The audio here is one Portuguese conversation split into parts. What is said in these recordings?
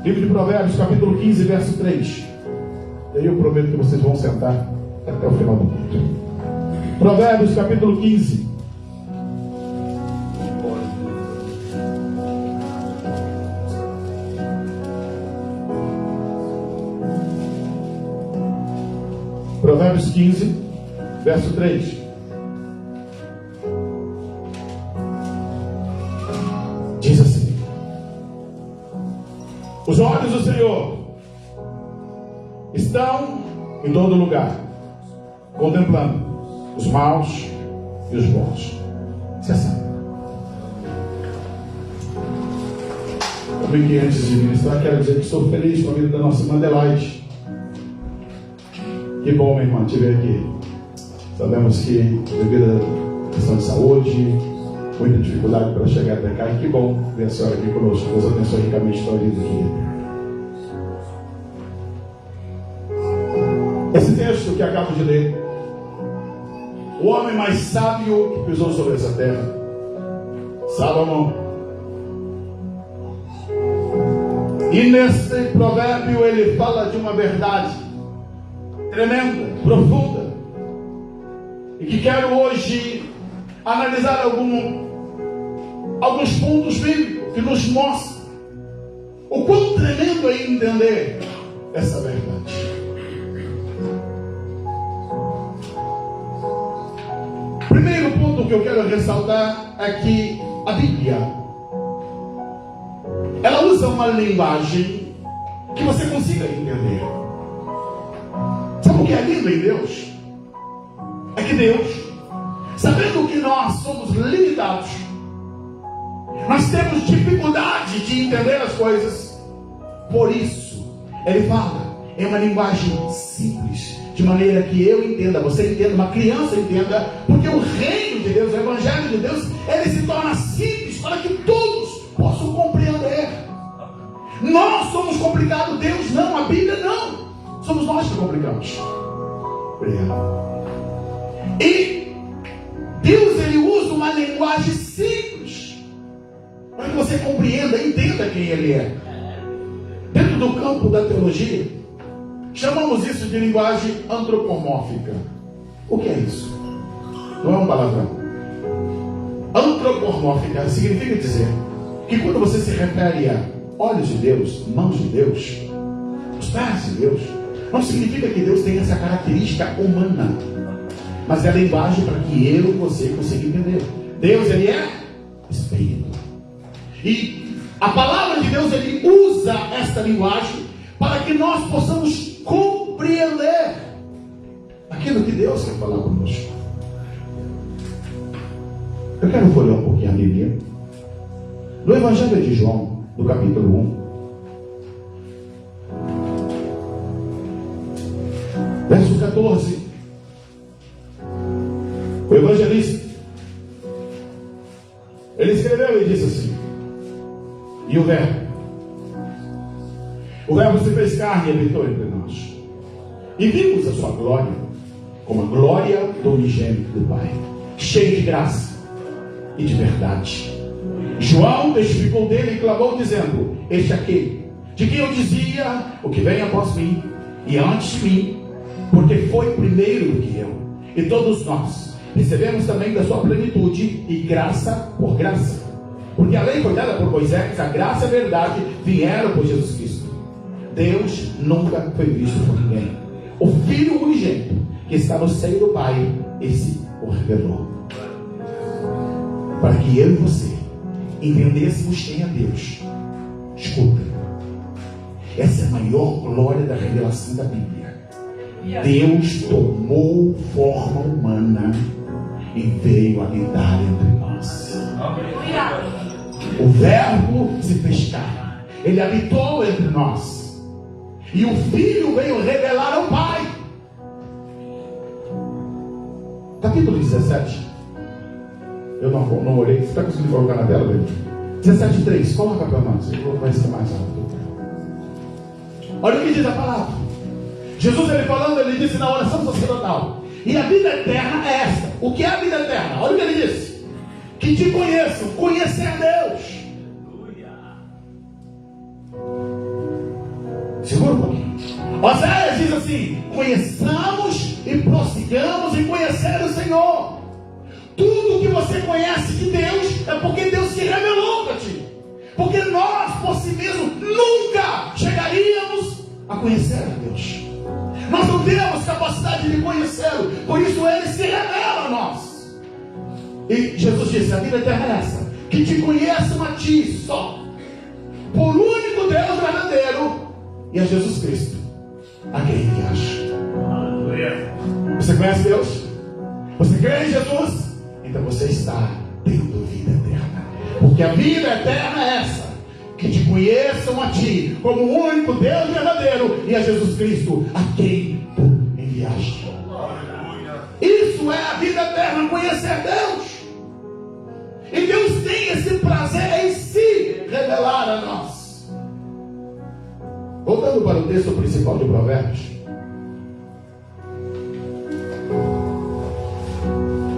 Livro de Provérbios, capítulo 15, verso 3. E aí eu prometo que vocês vão sentar até o final do culto. Provérbios, capítulo 15. Provérbios 15, verso 3. Diz assim: os olhos do Senhor estão em todo lugar, contemplando os maus e os bons. Isso é assim. Também que antes de ministrar, quero dizer que estou feliz com a vida da nossa irmã Adelaide. Que bom, minha irmã, te ver aqui. Sabemos que devido à questão de saúde, muita dificuldade para chegar até cá, e que bom ver a senhora aqui conosco. Deus abençoe ricamente a sua vida aqui. Esse texto que acabo de ler: o homem mais sábio que pisou sobre essa terra, Salomão. E nesse provérbio ele fala de uma verdade tremenda, profunda, e que quero hoje analisar alguns pontos bíblicos que nos mostram o quão tremendo é entender essa verdade. Primeiro ponto que eu quero ressaltar é que a Bíblia, ela usa uma linguagem que você consiga entender. Sabe o que é lindo em Deus? É que Deus, sabendo que nós somos limitados, nós temos dificuldade de entender as coisas, por isso Ele fala em uma linguagem simples, de maneira que eu entenda, você entenda, uma criança entenda, porque o reino de Deus, o evangelho de Deus, ele se torna simples para que todos possam compreender. Nós somos complicados, Deus não, a Bíblia não. Somos nós que complicamos. Obrigado. E Deus, ele usa uma linguagem simples para que você compreenda, entenda quem Ele é. Dentro do campo da teologia, chamamos isso de linguagem antropomórfica. O que é isso? Não é um palavrão. Antropomórfica significa dizer que quando você se refere a olhos de Deus, mãos de Deus, os pés de Deus, não significa que Deus tenha essa característica humana, mas é a linguagem para que eu e você consiga entender. Deus, ele é Espírito. E a palavra de Deus, ele usa esta linguagem para que nós possamos compreender aquilo que Deus quer falar conosco. Eu quero folhear um pouquinho a Bíblia. No Evangelho de João, no capítulo 1, verso 14, o evangelista, ele escreveu e disse assim: e o verbo se fez carne e habitou entre nós, e vimos a sua glória, como a glória do unigênito do Pai, cheio de graça e de verdade. João testificou dele e clamou dizendo: este é aquele de quem eu dizia: o que vem após mim, e antes de mim, porque foi primeiro do que eu. E todos nós recebemos também da sua plenitude, e graça por graça. Porque a lei foi dada por Moisés, a graça e a verdade vieram por Jesus Cristo. Deus nunca foi visto por ninguém. O Filho unigênito que está no seio do Pai, esse o revelou. Para que eu e você entendêssemos quem é Deus. Escuta, essa é a maior glória da revelação da Bíblia. Deus tomou forma humana e veio habitar entre nós. O verbo se fez carne, ele habitou entre nós, e o Filho veio revelar ao Pai. Capítulo 17. Eu não olhei. Você está conseguindo colocar na tela, velho? 17:3. Coloca para nós. Vai ser mais alto. Olha o que diz a palavra. Jesus, ele falando, ele disse na oração sacerdotal: e a vida eterna é esta. O que é a vida eterna? Olha o que ele disse: que te conheçam, conhecer Deus. Segura um pouquinho. Oséias diz assim: conheçamos e prossigamos em conhecer o Senhor. Tudo que você conhece de Deus é porque Deus se revelou para ti. Porque nós, por si mesmos, nunca chegaríamos a conhecer a Deus. Nós não temos capacidade de conhecê-lo. Por isso Ele se revela a nós. E Jesus disse: a vida eterna é essa, que te conheçam a ti só, por único Deus verdadeiro, e a Jesus Cristo, a quem enviaste. Você conhece Deus? Você crê em Jesus? Então você está tendo vida eterna. Porque a vida eterna é essa, que te conheçam a ti como o único Deus verdadeiro, e a Jesus Cristo, a quem tu enviaste. Isso é a vida eterna, conhecer Deus. E Deus tem esse prazer em se revelar a nós. Voltando para o texto principal de Provérbios.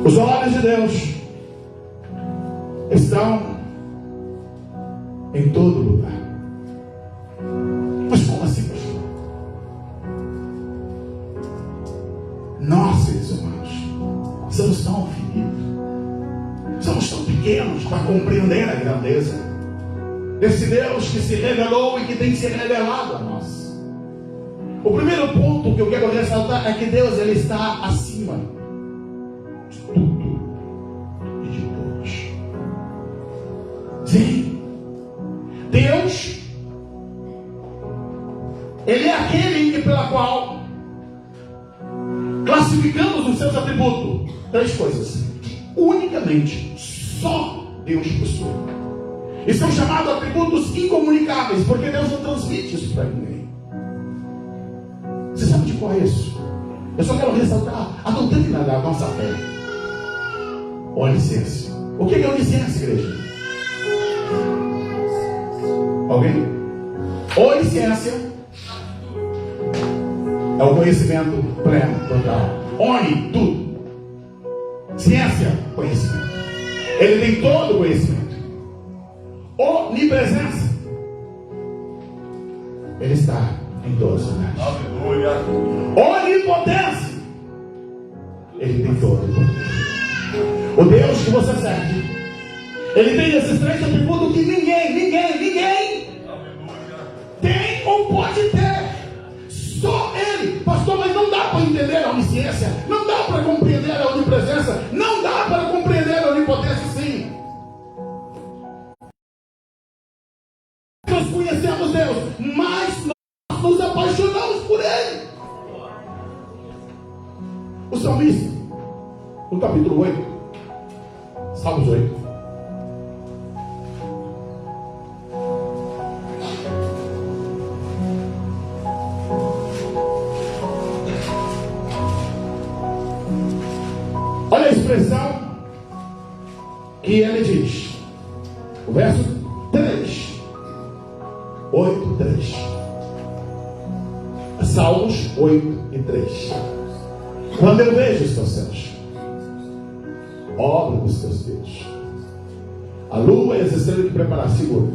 Os olhos de Deus estão em todo lugar. Mas como assim, pastor? Nós, seres humanos, somos tão finitos, somos tão pequenos para compreender a grandeza desse Deus que se revelou e que tem se revelado a nós. O primeiro ponto que eu quero ressaltar é que Deus, Ele está acima de tudo e de todos. Sim, Deus, Ele é aquele pela qual classificamos os seus atributos. 3 coisas que unicamente só Deus possui. E são chamados atributos incomunicáveis, porque Deus não transmite isso para ninguém. Você sabe de qual é isso? Eu só quero ressaltar a doutrina da nossa fé. Onisciência. O que é onisciência, igreja? Alguém? Onisciência é o conhecimento pleno, total. Oni, tudo. Ciência, conhecimento. Ele tem todo o conhecimento. Onipresença, Ele está em todos os lugares. Aleluia. Onipotência, Ele tem todo o poder. O Deus que você serve, Ele tem esses 3 atributos que ninguém tem ou pode ter. Só Ele. Pastor, mas não dá para entender a onisciência, não dá para compreender a onipresença, não dá para compreender a onipotência. Sim, nós conhecemos Deus, mas nós nos apaixonamos por Ele. O salmista, no capítulo 8, Salmos 8, olha a expressão que ele diz, o verso 3, 8:3. Salmos 8:3. Quando eu vejo os teus céus, obra dos teus dedos, a lua e as estrelas que preparaste, segura.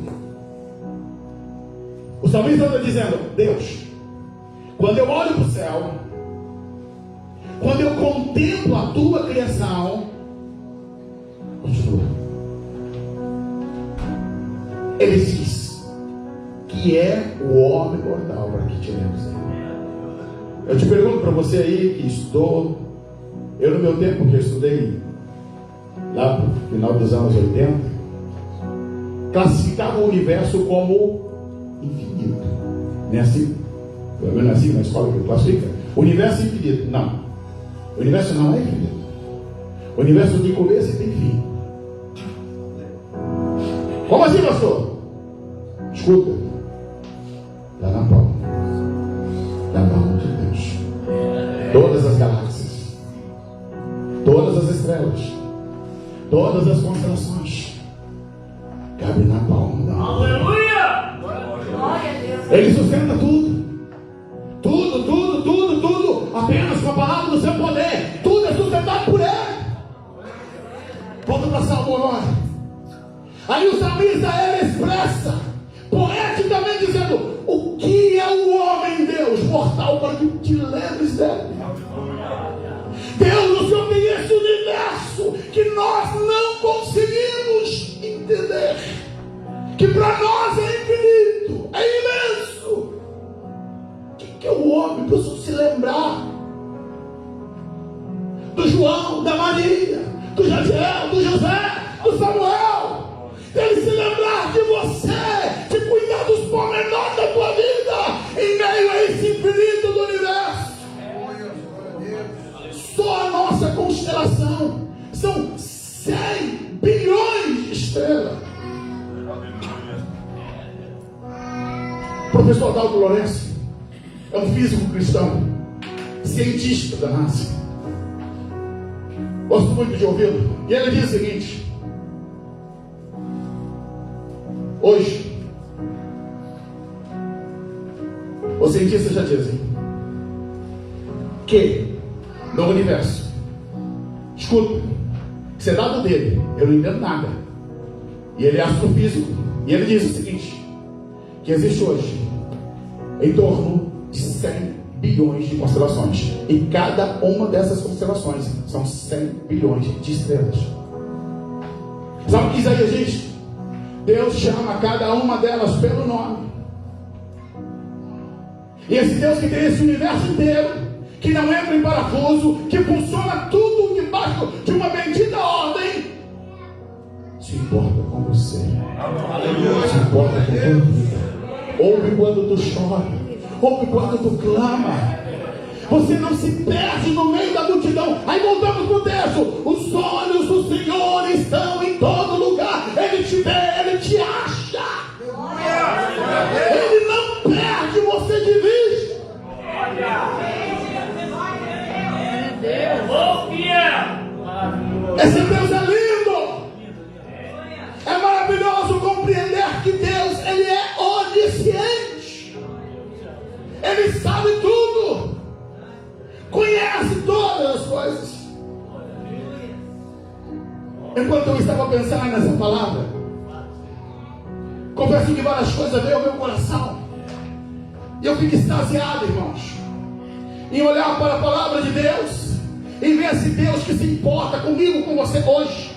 O salmista está dizendo: Deus, quando eu olho para o céu, quando eu contemplo a tua criação, continua. Ele diz que é o homem mortal para que tiremos ele. Eu te pergunto para você aí que estudou, eu no meu tempo que eu estudei, lá no final dos anos 80, classificava o universo como infinito. Não é assim? Pelo menos assim na escola que classifica. O universo é infinito. Não. O universo não é infinito. O universo tem começo e tem fim. Como assim, pastor? Escuta. Está na palma da mão de Deus. Todas as galáxias, todas as estrelas, todas as constelações cabem na palma da mão. Aleluia! Glória a Deus. Ele sustenta tudo. Tudo, apenas com a palavra do seu poder. Tudo é sustentado por Ele. Volta para Salmo 9. Aí o salmista, ele expressa poeticamente dizendo: o que é o especial para que te lembres dele. Deus, o Senhor tem esse universo que nós não conseguimos entender, que para nós é infinito, é imenso. O que o homem precisa se lembrar do João, da Maria, do Jadiel, do José, do Samuel? Ele se lembrar de você, de cuidar dos pormenores da tua vida em meio a esse infinito do universo. Só a nossa constelação são 100 bilhões de estrelas. O professor Adalto Lourenço é um físico cristão, cientista da NASA. Gosto muito de ouvi-lo. E ele diz o seguinte: hoje, os cientistas já dizem que no universo, escuta, isso é dado dele, eu não entendo nada, e ele é astrofísico, e ele diz o seguinte, que existe hoje em torno de 100 bilhões de constelações, e cada uma dessas constelações são 100 bilhões de estrelas. Sabe o que Isaías diz? Deus chama cada uma delas pelo nome. E esse Deus que tem esse universo inteiro, que não entra em parafuso, que funciona tudo debaixo de uma bendita ordem, se importa com você, se importa com tua vida. Ouve quando tu chora, ouve quando tu clama. Você não se perde no meio da multidão. Aí voltamos para o texto: os olhos do Senhor estão em todo lugar. Ele te vê, ele te acha. Ele não perde você de vista. Esse Deus é lindo. É maravilhoso compreender que Deus, ele é onisciente. Ele sabe tudo, conhece todas as coisas. Enquanto eu estava pensando nessa palavra, confesso que várias coisas veio ao meu coração, e eu fico extasiado, irmãos, em olhar para a palavra de Deus, e ver esse Deus que se importa comigo, com você hoje.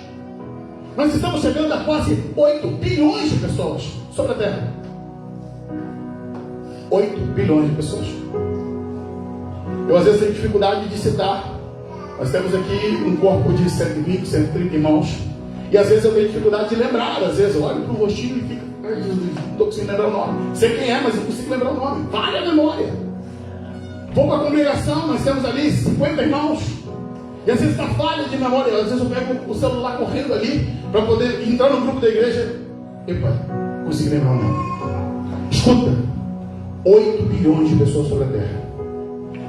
Nós estamos chegando a quase 8 bilhões de pessoas sobre a terra. 8 bilhões de pessoas. Eu às vezes tenho dificuldade de citar. Nós temos aqui um corpo de 120, 130 irmãos, e às vezes eu tenho dificuldade de lembrar. Às vezes eu olho para o rostinho e fico, não estou conseguindo lembrar o nome. Sei quem é, mas eu não consigo lembrar o nome. Falha a memória. Vou para a congregação, nós temos ali 50 irmãos, e às vezes está falha de memória. Às vezes eu pego o celular correndo ali para poder entrar no grupo da igreja. Epa, consegui lembrar o nome. Escuta, 8 bilhões de pessoas sobre a terra.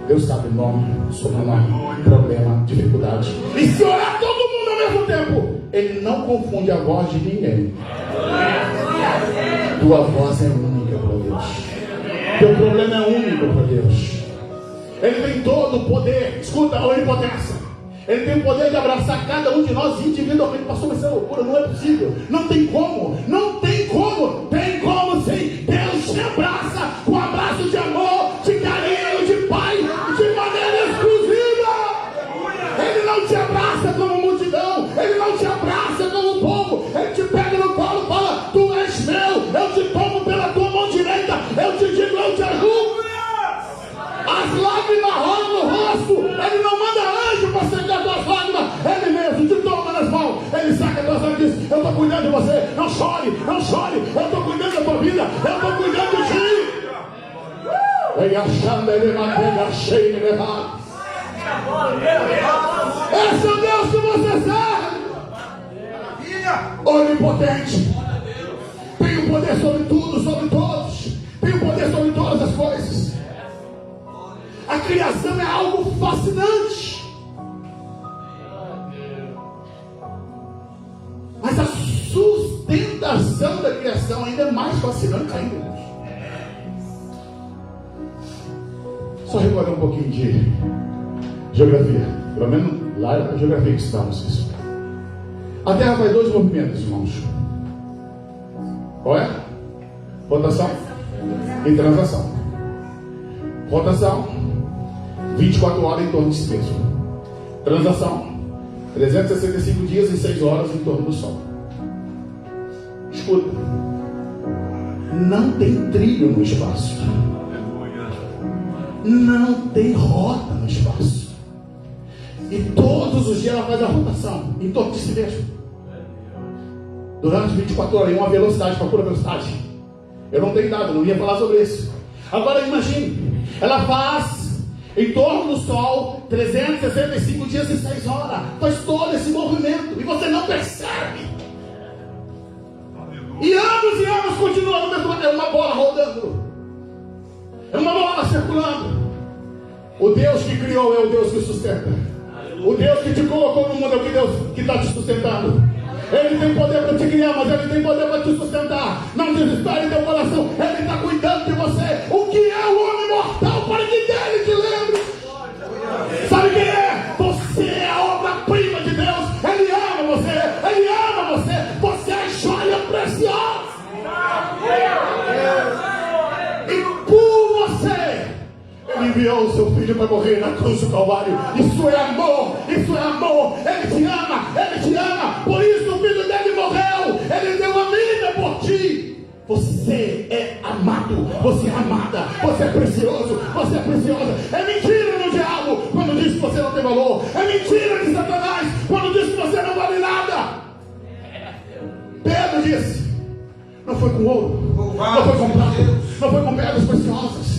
Deus sabe nome, sobrenome, problema, dificuldade. E se orar todo mundo ao mesmo tempo, Ele não confunde a voz de ninguém. Tua voz é única para Deus. Teu problema é único para Deus. Ele tem todo o poder. Escuta, a onipotência. Ele tem o poder de abraçar cada um de nós individualmente. Pastor, mas isso é loucura, não é possível. Não tem como. Não tem como. Tem como sim. Deus te abraça com um abraço de amor, de carinho, de pai, de maneira exclusiva. Ele não te abraça como multidão. Ele não te abraça como povo. Ele te pega no colo e fala: tu és meu. Eu te tomo pela tua mão direita. Eu te digo, eu te ajudo. As lágrimas rolam no rosto. Ele não manda anjo para secar tuas lágrimas. Ele mesmo te toma nas mãos. Ele saca tuas lágrimas e diz: eu estou cuidando de você. Não chore, não chore. Eu estou cuidando da tua vida. Eu estou cuidando de ti. Vem achando ele manteiga cheia de verdade. Esse é o Deus que você serve. Onipotente. Tem o poder sobre tudo, sobre todos. Tem o poder sobre todas as coisas. A criação é algo fascinante. Mas a sustentação da criação ainda é mais fascinante ainda. Só recordar um pouquinho de geografia. Pelo menos lá é a geografia que estamos. Isso. A Terra faz 2 movimentos, irmãos. Qual é? Rotação e translação. Rotação, 24 horas em torno de si mesmo. Transação, 365 dias e 6 horas em torno do Sol. Escuta, não tem trilho no espaço. Não tem rota no espaço. E todos os dias ela faz a rotação em torno de si mesmo. Durante 24 horas, em uma velocidade, para pura velocidade. Eu não tenho dado, não ia falar sobre isso. Agora imagine, ela faz em torno do Sol 365 dias e 6 horas. Faz todo esse movimento e você não percebe. E anos continua no mesmo lugar. É uma bola rodando. É uma bola circulando. O Deus que criou é o Deus que sustenta. O Deus que te colocou no mundo é o que Deus que está te sustentando. Ele tem poder para te criar, mas Ele tem poder para te sustentar. Não desespere teu coração. Ele está cuidando de você. O que é o homem mortal para que dele te lembre? Sabe quem é? Você é a obra-prima de Deus. Ele ama você. Ele ama você. Você é joia preciosa. E por você Ele enviou o seu filho para morrer na cruz do Calvário. Isso é amor. Isso é amor. Ele te ama. Ele te ama. Por isso o filho dele morreu. Ele deu a vida por ti. Você é amado. Você é amada. Você é precioso. Você é preciosa. É mentira do diabo quando diz que você não tem valor. É mentira de Satanás quando diz que você não vale nada. Pedro disse: não foi com ouro, não foi com prata, não foi com pedras preciosas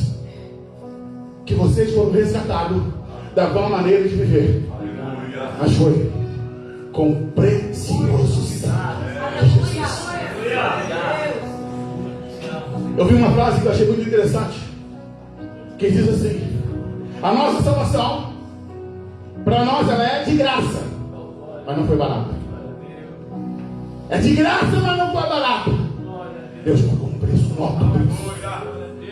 que vocês foram resgatados da vã maneira de viver, mas foi com o precioso sangue de Jesus. Eu vi uma frase que eu achei muito interessante, que diz assim: a nossa salvação, para nós ela é de graça, mas não foi barata. É de graça, mas não foi barata. Deus pagou um preço, nota um preço,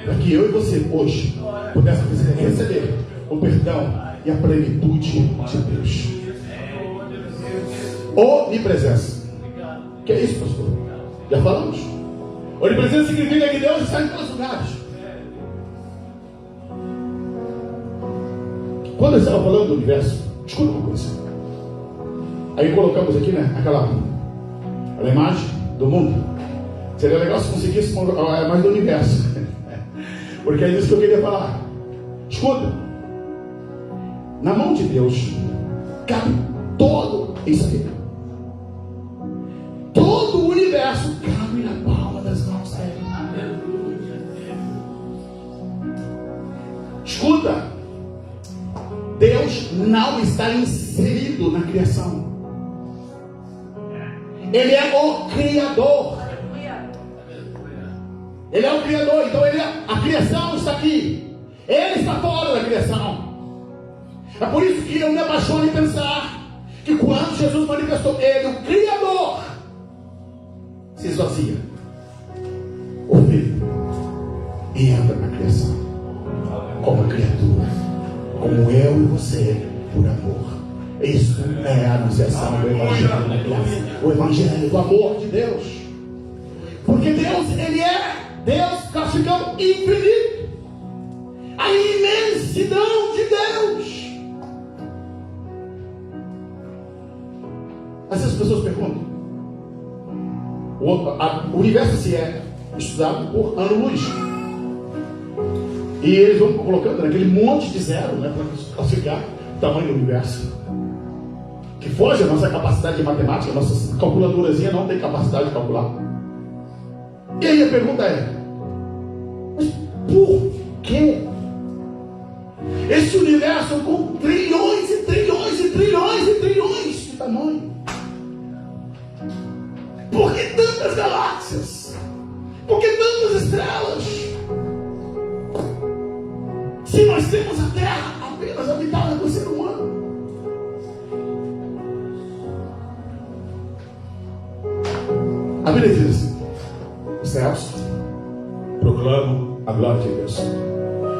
para que eu e você hoje pudéssemos receber o perdão e a plenitude de Deus. Onipresença. Que é isso, pastor? Já falamos. Onipresença significa que Deus está em todos os lugares. Quando eu estava falando do universo, escuta uma coisa. Aí colocamos aqui, né, aquela imagem do mundo. Seria legal se conseguisse a imagem do universo. Porque é isso que eu queria falar. Escuta. Na mão de Deus cabe todo isso aqui. Todo o universo cabe na palma das mãos dele. Escuta. Deus não está inserido na criação. Ele é o Criador. Ele é o Criador. Então a criação está aqui. Ele está fora da criação. É por isso que eu me apaixono em pensar que quando Jesus manifestou Ele, o Criador, se esvazia, o Filho, e entra na criação como criatura, como eu e você, por amor. Isso é a anunciação do Evangelho da graça, o Evangelho do amor de Deus. Porque Deus, Ele é Deus, classificando infinito, a imensidão de Deus. Às vezes as pessoas perguntam: o universo se é estudado por ano-luz, e eles vão colocando naquele monte de zero, né, para classificar o tamanho do universo, que foge a nossa capacidade de matemática. Nossa calculadurazinha não tem capacidade de calcular. E aí a pergunta é: mas por que esse universo com trilhões e trilhões e trilhões e trilhões de tamanho? Por que tantas galáxias? Por que tantas estrelas? Se nós temos a Terra apenas habitada por ser humano. A Bíblia diz assim: os céus proclamam a glória de Deus.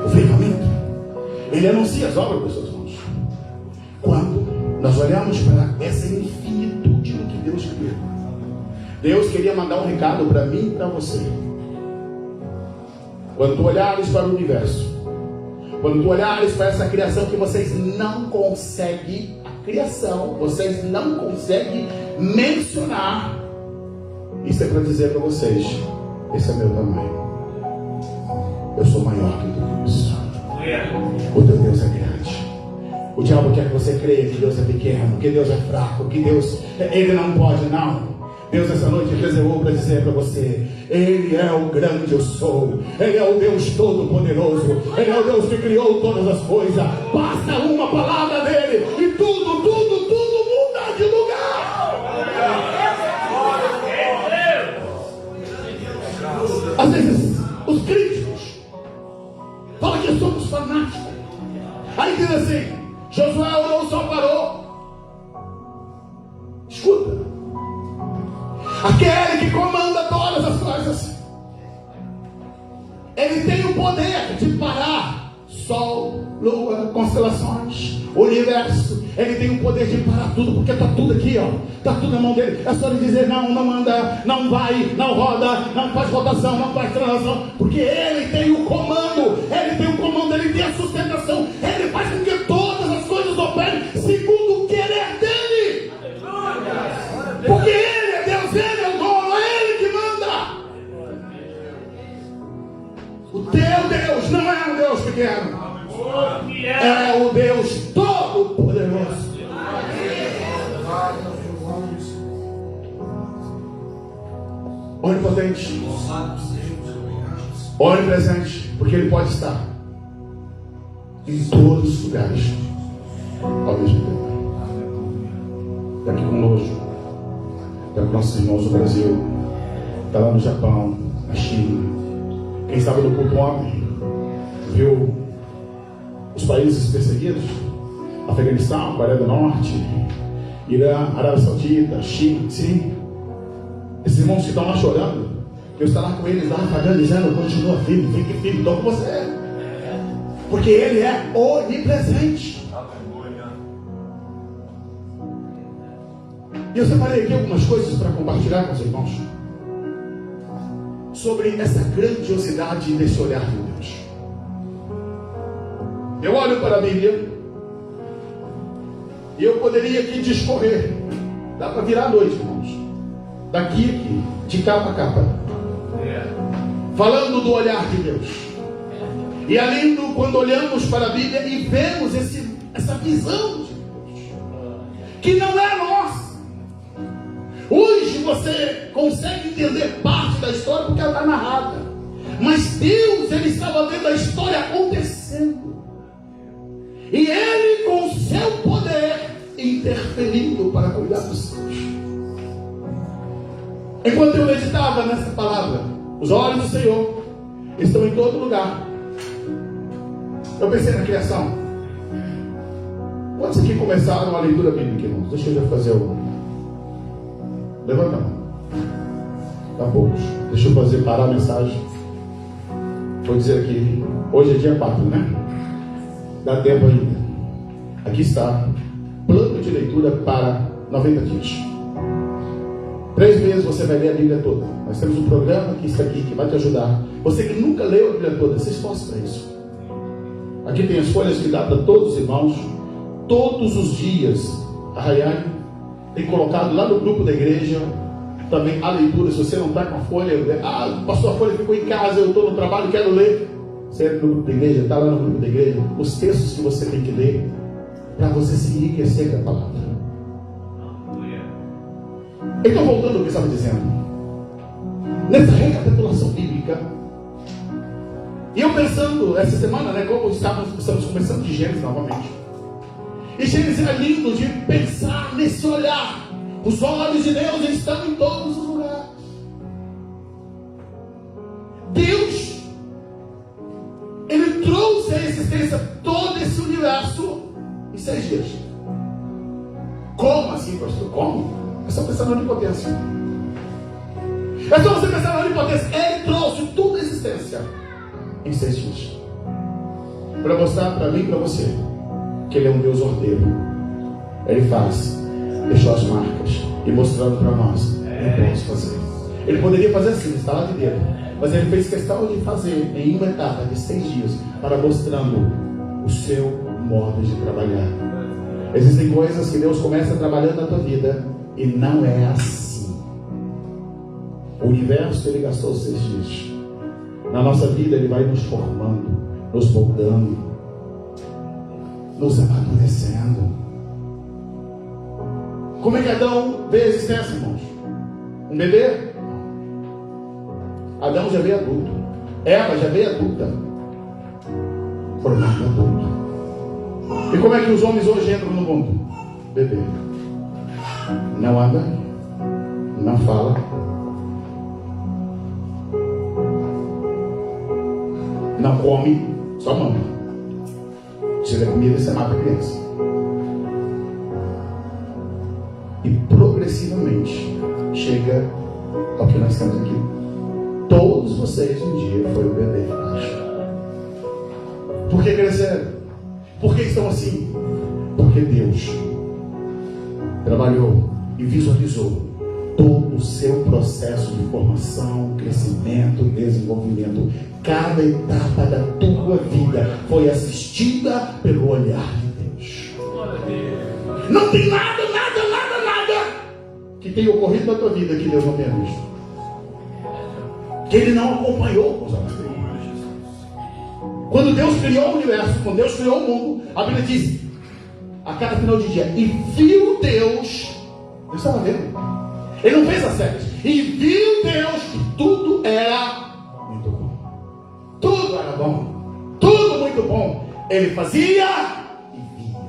O firmamento, ele anuncia as obras das suas mãos. Quando nós olhamos para essa infinitude do que Deus criou, Deus queria mandar um recado para mim e para você. Quando tu olhares para o universo, Quando tu olhares para essa criação que vocês não conseguem, a criação, vocês não conseguem mencionar, isso é para dizer para vocês, esse é meu tamanho. Eu sou maior que tudo isso. O teu Deus é grande. O diabo quer que você creia que Deus é pequeno, que Deus é fraco, que Deus, Ele não pode, não. Deus essa noite reservou para dizer para você: Ele é o grande eu sou. Ele é o Deus todo-poderoso. Ele é o Deus que criou todas as coisas. Basta uma palavra dele e tudo muda de lugar. Às vezes os críticos falam que somos fanáticos. Aí diz assim: Josué orou, só parou. Escuta, aquele que comanda todas as coisas, ele tem o poder de parar sol, lua, constelações, universo. Ele tem o poder de parar tudo, porque está tudo aqui, ó. Está tudo na mão dele. É só ele dizer: não, não anda, não vai, não roda, não faz rotação, não faz translação, porque ele tem o comando. Ele tem o comando, ele tem a sustentação. Ele faz com que todas as coisas operem segundo o querer dele. Porque ele é Deus, ele é o dono, é ele que manda. O teu Deus não é um Deus pequeno, é o Deus todo-poderoso. Onipotente, onipresente, porque ele pode estar em todos os lugares ao mesmo tempo. Está aqui conosco, está com nossos irmãos no Brasil, está lá no Japão, na China. Quem estava no culto ontem viu os países perseguidos: Afeganistão, Coreia do Norte, Irã, Arábia Saudita, China. Sim, esses irmãos que estão lá chorando, eu estou lá com eles lá, pagando, dizendo: continua firme, fique firme, estou com você, porque ele é onipresente. E eu separei aqui algumas coisas para compartilhar com os irmãos sobre essa grandiosidade desse olhar de Deus. Eu olho para a Bíblia e eu poderia aqui discorrer, dá para virar a noite, irmãos, daqui a aqui, de capa a capa, falando do olhar de Deus. E é lindo quando olhamos para a Bíblia e vemos essa visão de Deus, que não é nossa. Hoje você consegue entender parte da história porque ela está narrada, mas Deus, ele estava vendo a história acontecendo, e ele com seu poder interferindo para cuidar dos seus. Enquanto eu meditava nessa palavra, os olhos do Senhor estão em todo lugar. Eu pensei na criação. Quantos aqui começaram a leitura bíblica, irmãos? Deixa eu já fazer o... Levanta a mão. Tá poucos. Deixa eu parar a mensagem. Vou dizer aqui, hoje é dia 4, né? Dá tempo ainda. Aqui está, plano de leitura para 90 dias. 3 meses você vai ler a Bíblia toda. Nós temos um programa que está aqui, que vai te ajudar. Você que nunca leu a Bíblia toda, se esforce para isso. Aqui tem as folhas que dá para todos os irmãos. Todos os dias, a Rayane tem colocado lá no grupo da igreja também a leitura. Se você não está com a folha, pastor, a folha ficou em casa, eu estou no trabalho, quero ler. Você é no grupo da igreja, está lá no grupo da igreja, os textos que você tem que ler para você se enriquecer da palavra. Então, voltando ao que eu estava dizendo, nessa recapitulação bíblica, e eu pensando essa semana, né, como estamos começando de Gênesis novamente, e Gênesis é lindo de pensar nesse olhar. Os olhos de Deus estão em todos os lugares. Deus, ele trouxe à existência todo esse universo em 6 dias. Como assim, pastor? Como? É só pensar na onipotência. É só você pensar na onipotência. Ele trouxe toda a existência em 6 dias, para mostrar para mim e para você que ele é um Deus ordeiro. Ele faz, deixou as marcas e mostrando para nós o que podemos fazer. Ele poderia fazer assim, instalar de dedo, mas ele fez questão de fazer em uma etapa de 6 dias, para mostrando o seu modo de trabalhar. Existem coisas que Deus começa trabalhando na tua vida e não é assim. O universo, ele gastou 6 dias. Na nossa vida, ele vai nos formando, nos moldando, nos amadurecendo. Como é que Adão veio a existência, irmãos? Um bebê? Adão já veio adulto. Eva já veio adulta. Formado adulto. E como é que os homens hoje entram no mundo? Bebê. Não anda, não fala, não come, só mama. Se der comida, você mata a criança. E progressivamente chega ao que nós temos aqui. Todos vocês um dia foram bebê. Por que cresceram? Por que estão assim? Porque Deus trabalhou e visualizou todo o seu processo de formação, crescimento, desenvolvimento. Cada etapa da tua vida foi assistida pelo olhar de Deus. Não tem nada que tenha ocorrido na tua vida que Deus não tenha visto, que Ele não acompanhou com os olhos dele. Quando Deus criou o universo, quando Deus criou o mundo, a Bíblia diz, a cada final de dia, e viu Deus estava vendo, Ele não fez as séries, e viu Deus que tudo era muito bom. Tudo era bom, tudo muito bom. Ele fazia e via.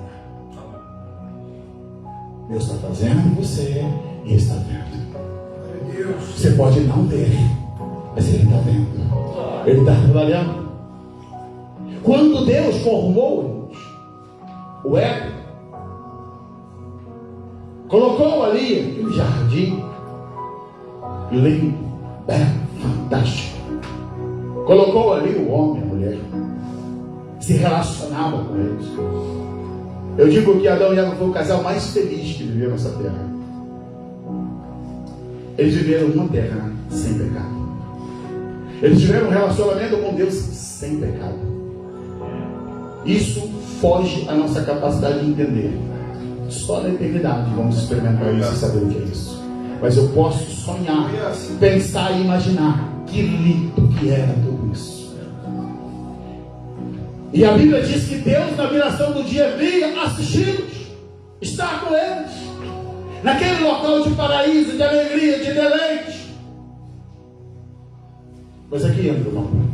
Deus está fazendo você e está vendo. Você pode não ver, mas Ele está vendo. Ele está trabalhando. Quando Deus formou o Éden, colocou ali aquele jardim lindo, belo, fantástico. Colocou ali o homem e a mulher, se relacionava com eles. Eu digo que Adão e Eva foi o casal mais feliz que viveu nessa terra. Eles viveram uma terra sem pecado. Eles tiveram um relacionamento com Deus sem pecado. Isso foge à nossa capacidade de entender. Só na eternidade vamos experimentar isso e saber o que é isso. Mas eu posso sonhar, pensar e imaginar que lindo que era tudo isso. E a Bíblia diz que Deus, na viração do dia, vinha assisti-los, estar com eles, naquele local de paraíso, de alegria, de deleite. Mas aqui entra uma coisa.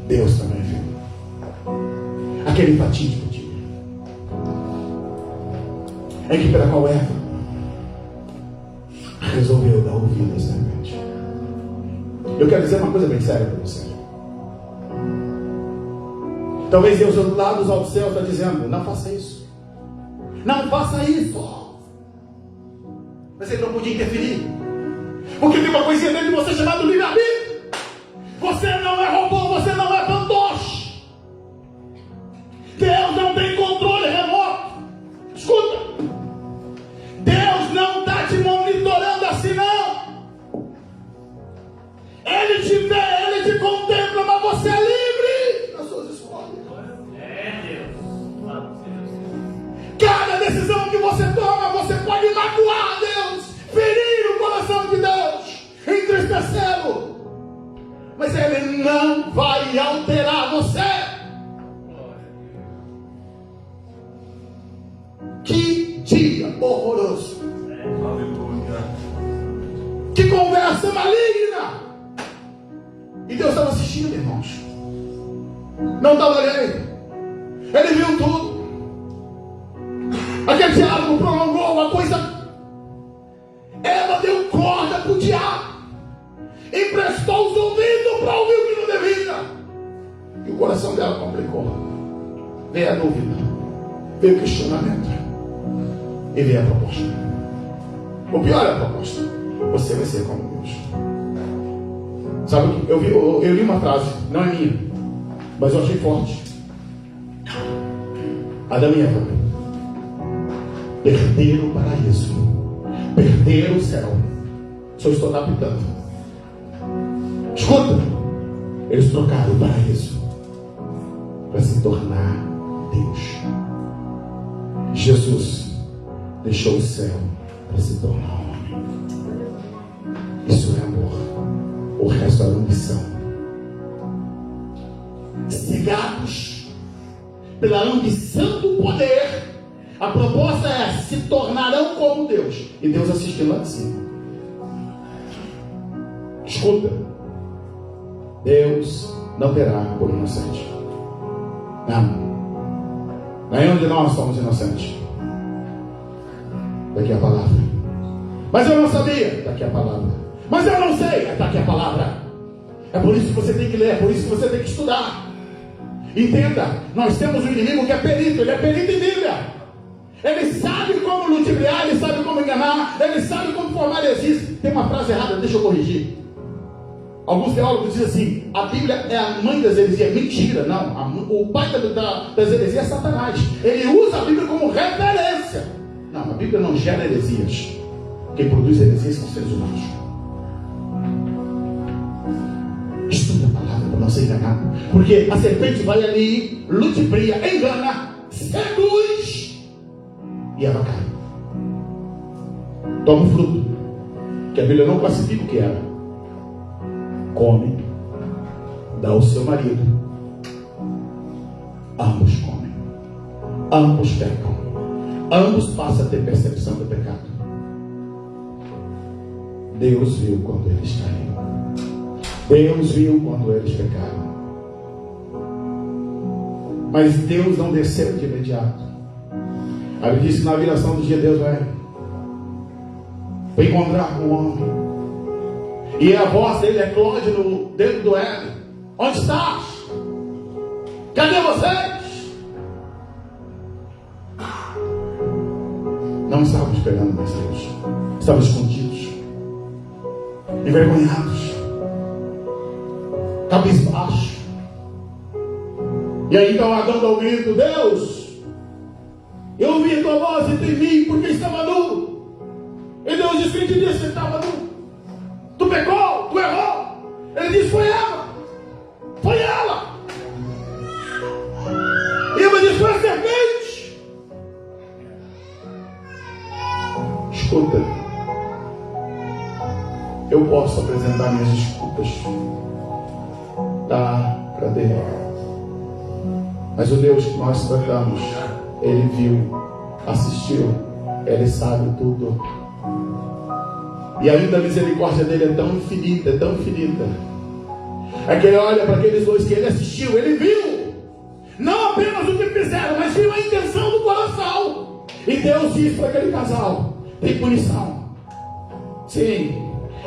Deus também viu aquele fatídico dia em que pela qual Eva resolveu dar ouvido à serpente. Eu quero dizer uma coisa bem séria para você. Talvez Deus lá dos altos céus está dizendo, não faça isso, não faça isso. Mas Ele não podia interferir, porque tem uma coisinha dentro de você chamada livre-arbítrio. Você não é robô, você não é fantoche. Deus não tem controle remoto. Escuta, Deus não está te monitorando assim, não. Ele te vê, Ele te contempla, mas você é livre nas suas escolhas. Cada decisão que você toma, você pode magoar Deus, ferir o coração de Deus, entristecê-lo, mas Ele não vai alterar você. Que dia horroroso. Que conversa maligna. E Deus estava assistindo, irmãos. Não estava alheio. Ele viu tudo. Aquele diálogo prolongou a coisa. Ela deu corda para o diabo. Emprestou os ouvidos para ouvir o que não devia. E o coração dela complicou. Veio a dúvida, veio o questionamento e veio a proposta. O pior é a proposta: você vai ser como Deus. Sabe o que? Eu li uma frase, não é minha, mas eu achei forte. Adão e Eva perderam o paraíso, perderam o céu. Só estou adaptando. Escuta, eles trocaram o paraíso para se tornar Deus. Jesus deixou o céu para se tornar homem. Isso é amor. O resto é ambição. Cegados pela ambição do poder, a proposta é: se tornarão como Deus. E Deus assistiu lá de cima. Escuta, Deus não terá por inocente. Não. Nenhum de nós somos inocentes. Daqui a palavra. Mas eu não sabia. Daqui a palavra. Mas eu não sei. Daqui a palavra. É por isso que você tem que ler. É por isso que você tem que estudar. Entenda. Nós temos um inimigo que é perito. Ele é perito em Bíblia. Ele sabe como ludibriar. Ele sabe como enganar. Ele sabe como formar heresias. Tem uma frase errada. Deixa eu corrigir. Alguns teólogos dizem assim: a Bíblia é a mãe das heresias. Mentira, não. O pai das heresias é Satanás. Ele usa a Bíblia como referência. Não, a Bíblia não gera heresias. Quem produz heresias são seres humanos. Estuda a palavra para não ser enganado. Porque a serpente vai ali, ludibria, engana, seduz, e ela cai. Toma o fruto, que a Bíblia não classifica o que era. Come, dá ao seu marido. Ambos comem, ambos pecam, ambos passam a ter percepção do pecado. Deus viu quando eles caíram. Deus viu quando eles pecaram. Mas Deus não desceu de imediato. A Bíblia diz que na viração do dia Deus vai encontrar com o homem. E a voz dele eclode dentro do Éden: onde estás? Cadê vocês? Não estavam esperando mais Deus. Estavam escondidos, envergonhados, cabisbaixo. E aí então Adão dá o grito: Deus, eu ouvi a tua voz e temi porque estava nu. E Deus disse: quem te disse que estava nu? Tu pecou, tu errou. Ele disse: foi ela. Foi ela. E Eva disse: foi a serpente. Escuta, eu posso apresentar minhas desculpas, dá para Deus, mas o Deus que nós tratamos, Ele viu, assistiu, Ele sabe tudo. E ainda a misericórdia dele é tão infinita, é tão infinita. É que ele olha para aqueles dois que ele assistiu, ele viu não apenas o que fizeram, mas viu a intenção do coração. E Deus disse para aquele casal: tem punição. Sim,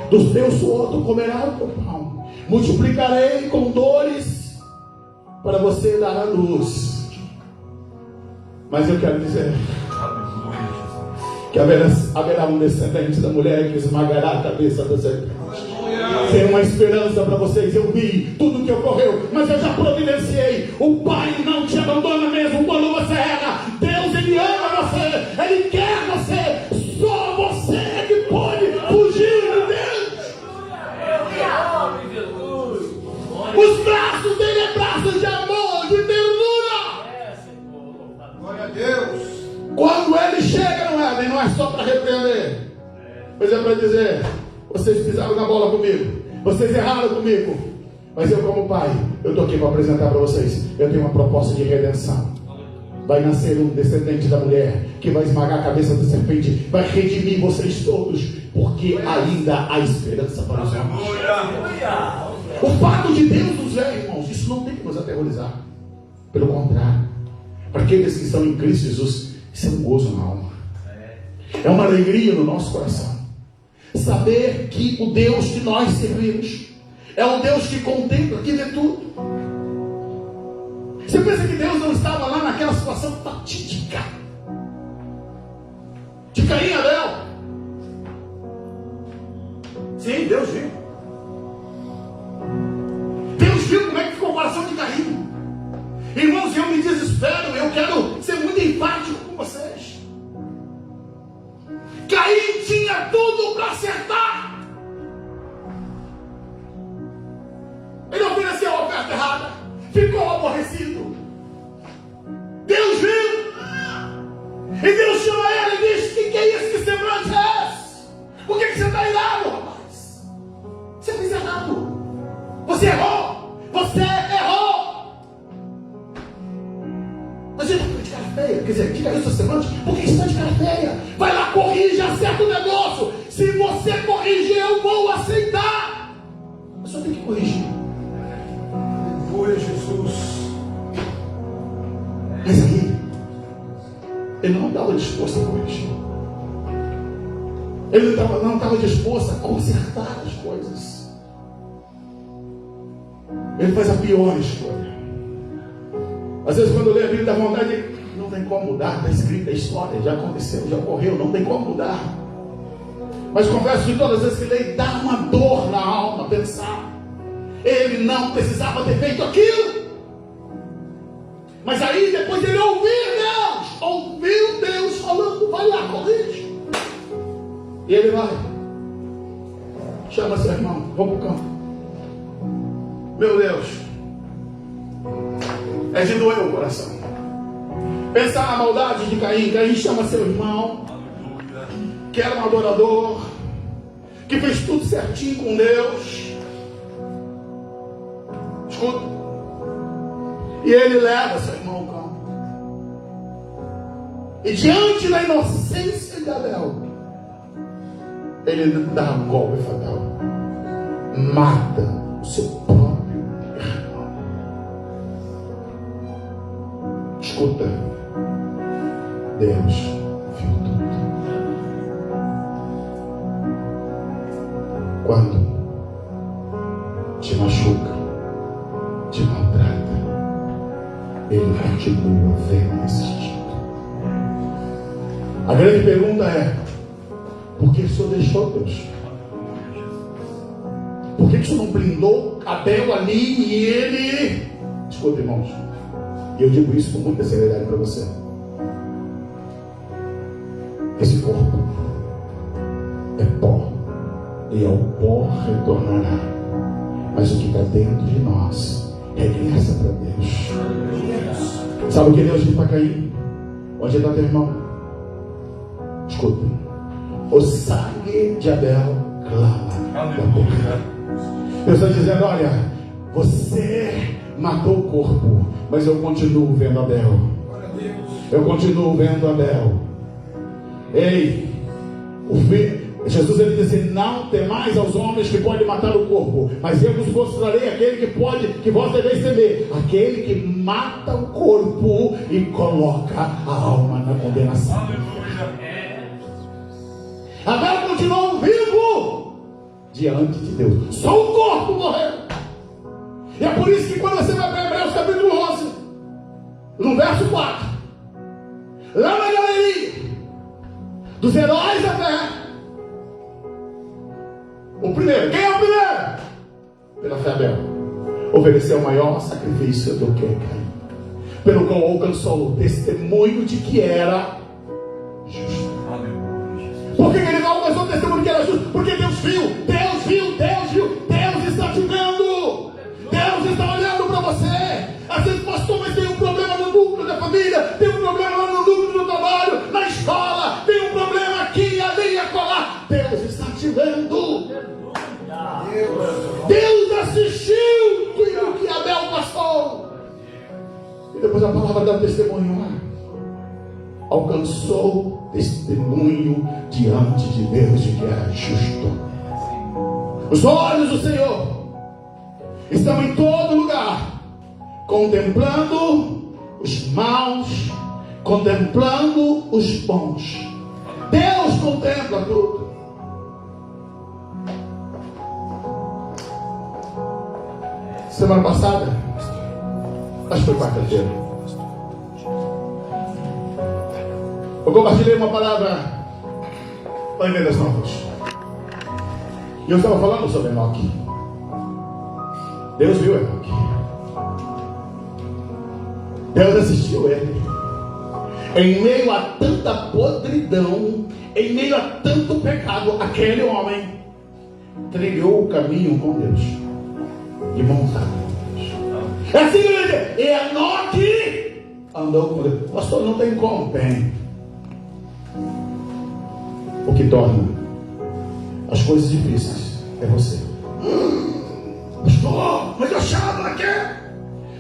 do teu suor tu comerás o teu pão. Multiplicarei com dores para você dar a luz. Mas eu quero dizer que haverá um descendente da mulher que esmagará a cabeça da serpente. Tem uma esperança para vocês. Eu vi tudo que ocorreu, mas eu já providenciei. O Pai não te abandona mesmo quando você erra. Deus, Ele ama você, Ele quer você. Só você é que pode fugir de Deus. Os braços dele é braços de amor, de ternura. Glória a Deus. Quando ele chega no Éden, não é só para repreender, mas é para dizer: vocês pisaram na bola comigo, vocês erraram comigo, mas eu, como pai, eu estou aqui para apresentar para vocês. Eu tenho uma proposta de redenção. Vai nascer um descendente da mulher que vai esmagar a cabeça da serpente, vai redimir vocês todos, porque ainda há esperança para os homens. O fato de Deus nos ver, irmãos, isso não tem que nos aterrorizar. Pelo contrário, para aqueles que estão em Cristo Jesus, isso é um gozo na alma. É uma alegria no nosso coração. Saber que o Deus que nós servimos é um Deus que contempla, que vê tudo. Você pensa que Deus não estava lá naquela situação fatídica de Caim e Abel? Sim, Deus viu. Deus viu como é que ficou o coração de Caim. Irmãos, eu me desespero. Eu quero ser muito enfático com vocês. Caim tinha tudo para acertar. Ele ofereceu a oferta errada, ficou aborrecido, E Deus chama ele e diz: que é isso? Que semblante é esse? Por que você está irado, rapaz? Você fez errado. Você errou. Você errou. Mas ele está de cara feia. Quer dizer, diga isso, semblante. Por que você está de cara feia? Vai lá, corrige, acerta o negócio. Se você corrigir, eu vou aceitar. Eu só tenho que corrigir. Aleluia, Jesus. Mas aí, ele não estava disposto a corrigir. Ele não estava disposto a consertar as coisas. Ele faz a pior escolha. Às vezes, quando eu leio a Bíblia, dá vontade de... Não tem como mudar, está escrita a história, já aconteceu, já ocorreu, não tem como mudar. Mas confesso que todas as vezes que leio, dá uma dor na alma pensar. Ele não precisava ter feito aquilo. Mas aí depois ele ouviu Deus falando: vai lá, corrige. E ele vai, chama seu irmão, vamos para o campo. Meu Deus, é de doer o coração pensar na maldade de Caim. Caim chama seu irmão, que era um adorador, que fez tudo certinho com Deus. Escuta. E ele leva seu irmão ao campo. E diante da inocência de Abel, ele dá um golpe fatal. Mata o seu próprio irmão. Escuta. Deus viu tudo. Quando te machuca, te maltrata, ele continua vendo esse tipo. A grande pergunta é: por que o Senhor deixou Deus? Por que o Senhor não blindou Abel ali e ele... Escuta, irmãos, e eu digo isso com muita seriedade para você. Esse corpo é pó, e ao pó retornará. Mas o que está dentro de nós regressa para Deus. Sabe o que Deus disse para Caim? Onde está teu irmão? Escuta. O sangue de Abel clama da boca. Deus está dizendo: olha, você matou o corpo, mas eu continuo vendo Abel. Eu continuo vendo Abel. Ei, Jesus ele disse: não temais aos homens que podem matar o corpo, mas eu vos mostrarei aquele que vós deveis temer, aquele que mata o corpo e coloca a alma na condenação. Abel continuou vivo diante de Deus, só o corpo morreu. E é por isso que quando você vai para Hebreus capítulo 11, no verso 4, lá na galeria dos heróis da fé, o primeiro, quem é o primeiro? Pela fé Abel, ofereceu o maior sacrifício do que Caim, pelo qual alcançou o testemunho de que era justo. Por que ele não alcançou o testemunho de que era justo? Porque Deus viu, Deus está te vendo, Deus está olhando para você. Às vezes, pastor, mas tem um problema no núcleo da família, tem um problema lá no núcleo do trabalho, na escola, tem um problema aqui, ali, acolá. Deus está te vendo. Deus assistiu tudo que Abel passou. E depois a palavra dá testemunho lá. Alcançou testemunho diante de Deus de que era justo. Os olhos do Senhor estão em todo lugar, contemplando os maus, contemplando os bons. Deus contempla tudo. Semana passada, acho que foi quarta-feira, eu compartilhei uma palavra para Vendas Novas. E eu estava falando sobre Enoque. Deus viu Enoque. Deus assistiu ele. Em meio a tanta podridão, em meio a tanto pecado, aquele homem trilhou o caminho com Deus. De montar com Deus. É assim que ele diz: Enoque andou com Deus. Pastor, não tem como. Tem. O que torna as coisas difíceis é você. Pastor, mas eu achava que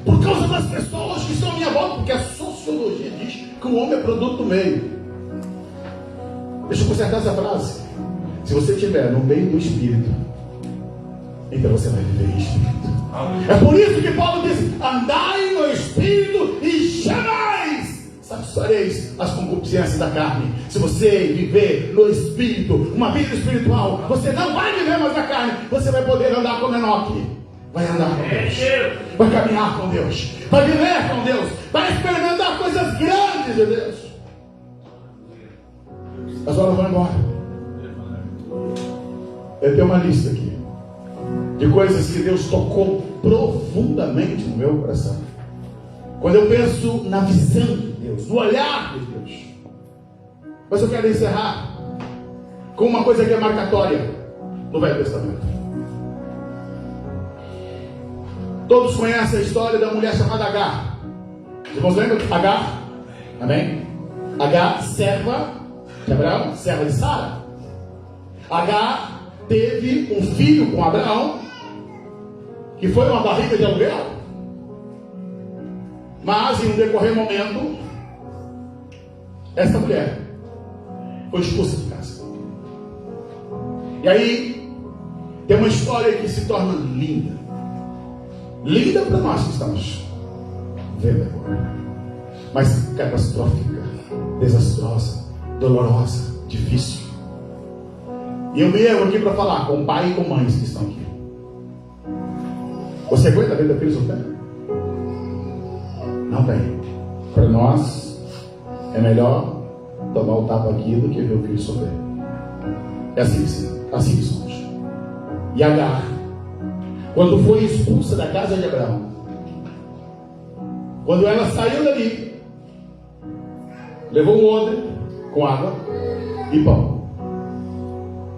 por causa das pessoas que estão à minha volta, porque a sociologia diz que o homem é produto do meio. Deixa eu consertar essa frase. Se você estiver no meio do Espírito, então você vai viver em Espírito. É por isso que Paulo diz: andai no Espírito e jamais satisfareis as concupiscências da carne. Se você viver no Espírito, uma vida espiritual, você não vai viver mais na carne. Você vai poder andar como Enoque. Vai andar com Deus, vai caminhar com Deus, vai viver com Deus, vai experimentar coisas grandes de Deus. As horas vão embora. Eu tenho uma lista aqui de coisas que Deus tocou profundamente no meu coração. Quando eu penso na visão de Deus, no olhar de Deus. Mas eu quero encerrar com uma coisa que é marcatória no Velho Testamento. Todos conhecem a história da mulher chamada Agar. Os irmãos lembram? Agar? Amém? Agar, serva de Abraão, serva de Sara. Agar teve um filho com Abraão, que foi uma barriga de aluguel. Mas em um decorrer momento, essa mulher foi expulsa de casa. E aí tem uma história que se torna linda. Linda para nós que estamos vendo agora, mas catastrófica, desastrosa, dolorosa, difícil. E eu venho aqui para falar com pai e com mães que estão aqui. Você aguenta ver daqueles solteiros? Não tem. Para nós é melhor tomar o tapa aqui do que ver o filho solteiro. É assim que somos. E Agar, quando foi expulsa da casa de Abraão, quando ela saiu dali, levou um odre com água e pão.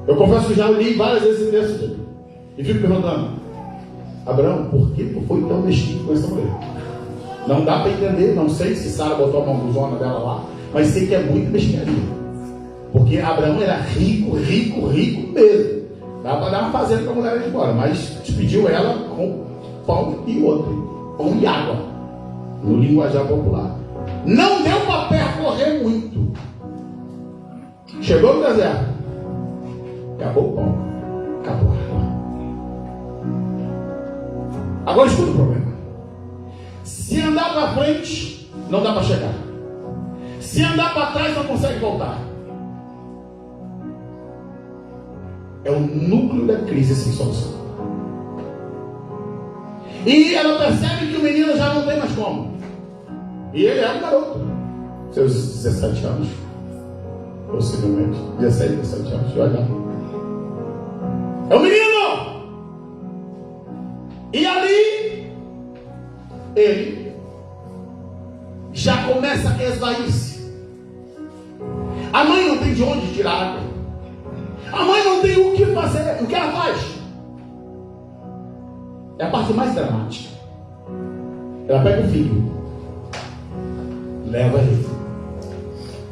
Eu confesso que já li várias vezes esse texto dele, e fico perguntando: Abraão, por que tu foi tão mesquinho com essa mulher? Não dá para entender, não sei se Sara botou uma blusona dela lá, mas sei que é muito mesquinharia, porque Abraão era rico mesmo. Dá para dar uma fazenda para a mulher ir embora, mas despediu ela com pão e outro, pão e água, no linguajar popular. Não deu para percorrer muito. Chegou no deserto, acabou o pão, acabou a água. Agora escuta o problema. Se andar para frente, não dá para chegar. Se andar para trás, não consegue voltar. É o núcleo da crise sem solução. E ela percebe que o menino já não tem mais como. E ele é um garoto, seus 17 anos, possivelmente 16, 17 anos, olha. É um menino. E ali ele já começa a esvair-se. A mãe não tem de onde tirar água. A mãe não tem o que fazer. O que ela faz? É a parte mais dramática. Ela pega o filho, leva ele,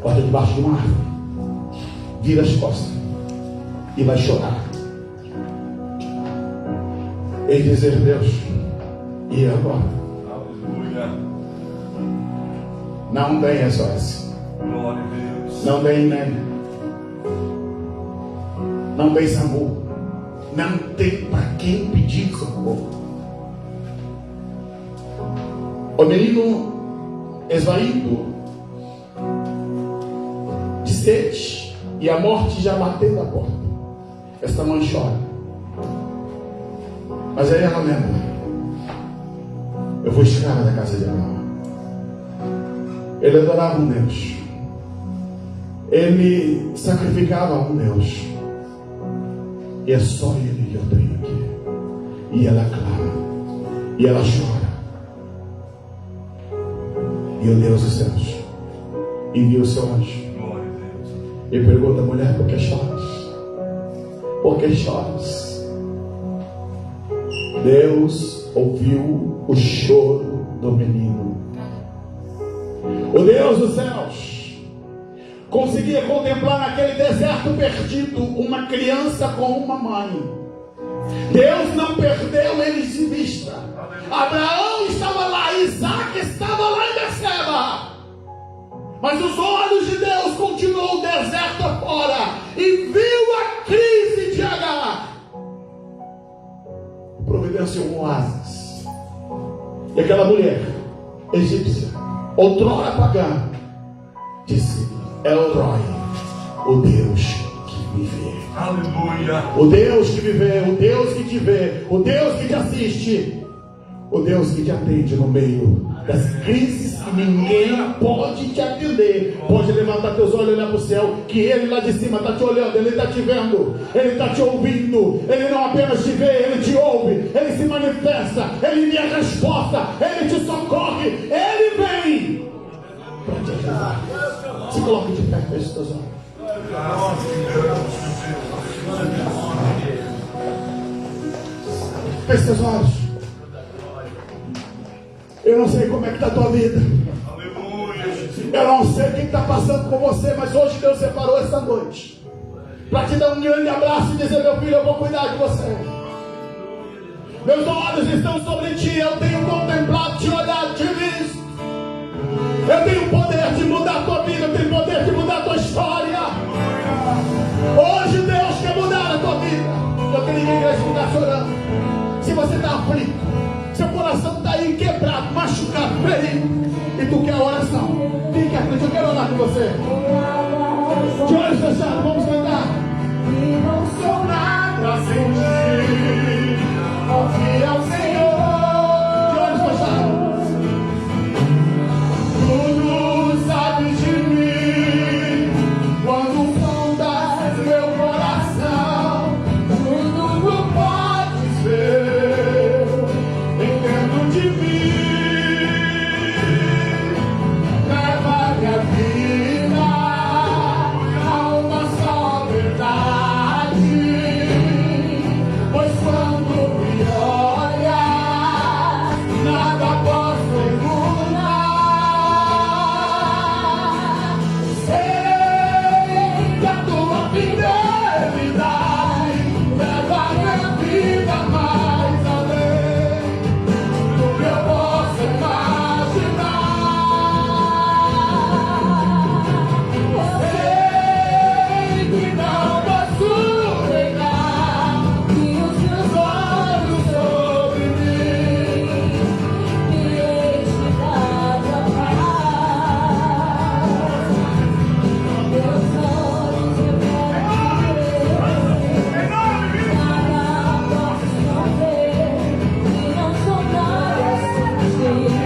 bota debaixo de uma árvore, vira as costas e vai chorar. E dizer: Deus, e agora? Não tem SOS. Não tem NEM. Não tem SAMU. Não tem para quem pedir socorro. O menino esvaído de sede e a morte já batendo a porta. Esta mãe chora. Mas aí ela lembra: eu fui escrava da casa de Abraão. Ele adorava um Deus. Ele sacrificava a um Deus. E é só ele que eu tenho aqui. E ela clama. E ela chora. E o Deus dos céus envia o seu anjo. E pergunta: mulher, por que choras? Por que choras? Deus ouviu o choro do menino. O Deus dos céus conseguia contemplar naquele deserto perdido uma criança com uma mãe. Deus não perdeu eles de vista. Abraão estava lá, Isaac estava lá em Beceba. Mas os olhos de Deus continuou o deserto afora e viu a crise de Agar. Providenciou um oásis. E aquela mulher egípcia, outrora pagã, disse: El Roi, o Deus que me vê. Aleluia. O Deus que me vê, o Deus que te vê, o Deus que te assiste, o Deus que te atende no meio das crises que ninguém pode te atender. Pode levantar teus olhos e olhar para o céu, que Ele lá de cima está te olhando, Ele está te vendo, Ele está te ouvindo. Ele não apenas te vê, Ele te ouve, Ele se manifesta, Ele envia a resposta, Ele te socorre, Ele vem para te ajudar. Se coloque de pé, feche os teus olhos. Feche seus olhos. Eu não sei como é que está a tua vida. Eu não sei o que está passando com você, mas hoje Deus separou essa noite para te dar um grande abraço e dizer: meu filho, eu vou cuidar de você. Meus olhos estão sobre ti. Eu tenho contemplado, te olhado, te visto. Eu tenho poder de mudar a tua vida. Eu tenho poder de mudar a tua história. Hoje Deus quer mudar a tua vida. Eu queria que a igreja ficar chorando. Se você está aflito, seu coração está aí quebrado, machucado, ferido, e tu quer oração, fique à frente, eu quero orar com você. De olhos fechados, vamos cantar. E não sou nada sem ti, confia ao Senhor. De olhos fechados. Tudo sabes de mim, quando sondas meu coração, tudo tu podes ver, entendo de mim. Leva minha vida a uma só verdade, pois quando me olhas, nada posso mudar. Sei que a tua fidelidade leva minha vida mais além do que eu posso imaginar. Sei que não posso negar que os teus olhos sobre mim me enchem da tua paz. Meus olhos eu quero ver, nada posso ver, e não sou nada sem ti.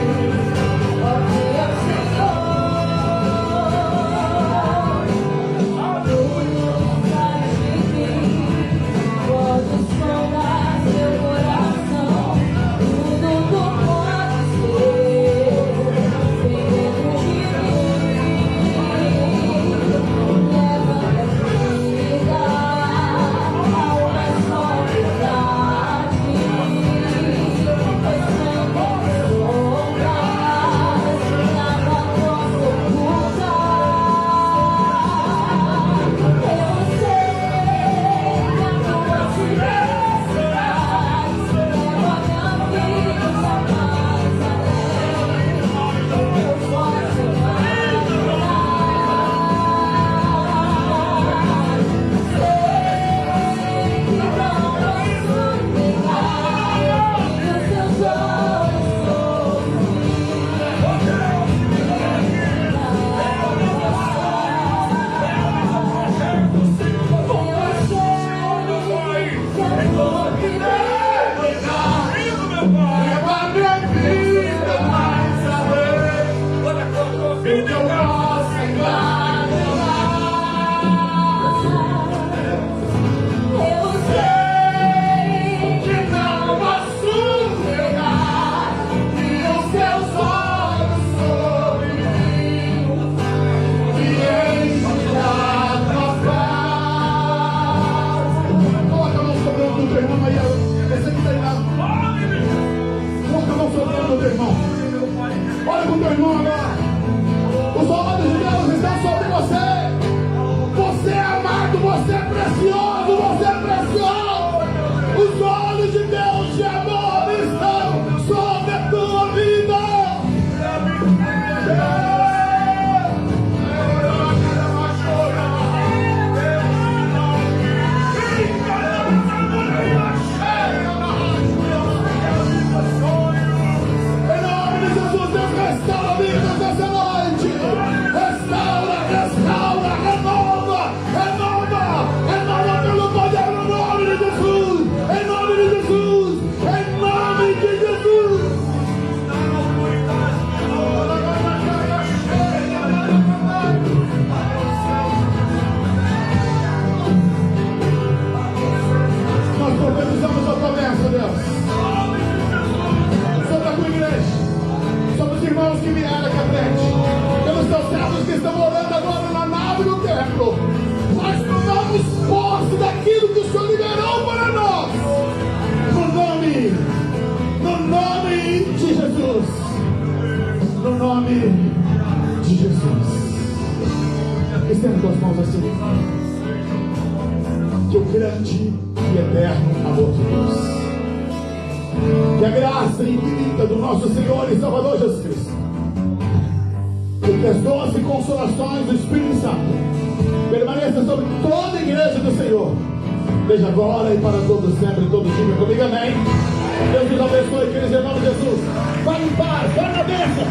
Confia ao Senhor. Tudo sabes de mim, quando sondas meu coração, tudo tu podes ver, dentro de mim. Leva minha vida a uma só verdade, pois quando sondas, nada posso ocultar. Eu sei que a tua fidelidade leva minha vida mais além do que eu posso imaginar. Sei que não posso negar que os teus olhos sobre Olha com o teu irmão agora. Os olhos de Deus estão sobre você. frente. Pelos teus servos que estão orando agora na nave do templo. Nós tomamos posse daquilo que o Senhor liberou para nós. No nome de Jesus. No nome de Jesus. Estenda tuas mãos assim. Que o grande e eterno amor de Deus, que a graça infinita do nosso Senhor e Salvador Jesus Cristo, e que as doces consolações do Espírito Santo permaneçam sobre toda a igreja do Senhor, desde agora e para todos sempre, todo dia comigo, amém. Deus nos abençoe, queridos, em nome de Jesus. Vai em paz, vai na bênção.